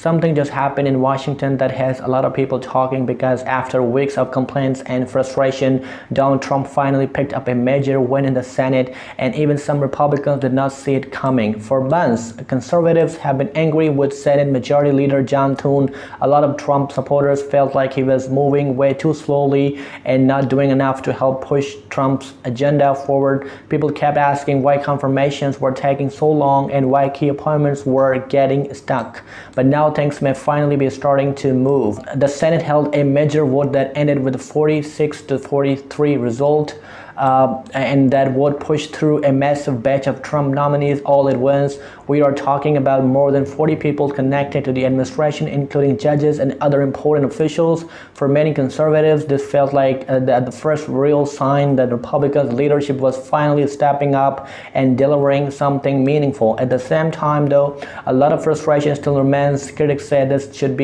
something just happened in Washington that has a lot of people talking, because after weeks of complaints and frustration, Donald Trump finally picked up a major win in the Senate, and even some Republicans did not see it coming. For months, conservatives have been angry with Senate Majority Leader John Thune. A lot of Trump supporters felt like he was moving way too slowly and not doing enough to help push Trump's agenda forward. People kept asking why confirmations were taking so long and why key appointments were getting stuck. But now things may finally be starting to move. The Senate held a major vote that ended with a 46-43 result. And that vote pushed through a massive batch of Trump nominees all at once. We are talking about more than 40 people connected to the administration, including judges and other important officials. For many conservatives, this felt like the first real sign that Republicans' leadership was finally stepping up and delivering something meaningful. At the same time, though, a lot of frustration still remains. Critics say this should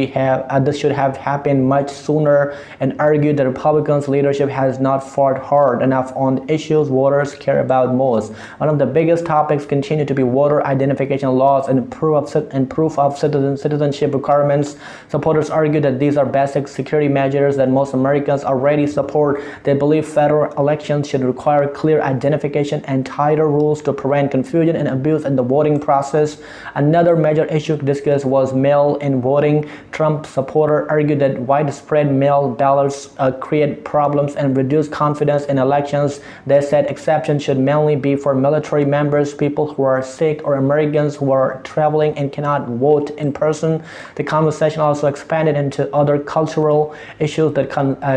have happened much sooner, and argued that Republicans' leadership has not fought hard enough on the issues voters care about most. One of the biggest topics continue to be voter identification laws and proof of citizenship requirements. Supporters argue that these are basic security measures that most Americans already support. They believe federal elections should require clear identification and tighter rules to prevent confusion and abuse in the voting process. Another major issue discussed was mail-in voting. Trump supporters argued that widespread mail ballots create problems and reduce confidence in elections. They said exceptions should mainly be for military members, people who are sick, or Americans who are traveling and cannot vote in person. The conversation also expanded into other cultural issues that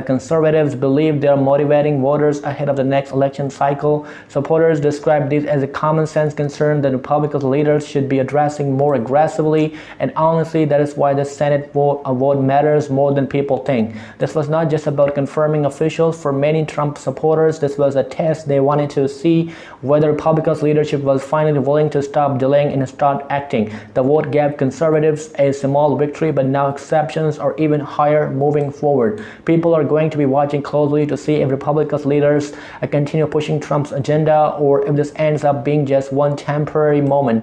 conservatives believe they are motivating voters ahead of the next election cycle. Supporters described this as a common sense concern that Republican leaders should be addressing more aggressively, and honestly, that is why the Senate vote matters more than people think. This was not just about confirming officials. For many Trump supporters, this was a test. They wanted to see whether Republicans' leadership was finally willing to stop delaying and start acting. The vote gave conservatives a small victory, but now exceptions are even higher moving forward. People are going to be watching closely to see if Republicans' leaders continue pushing Trump's agenda, or if this ends up being just one temporary moment.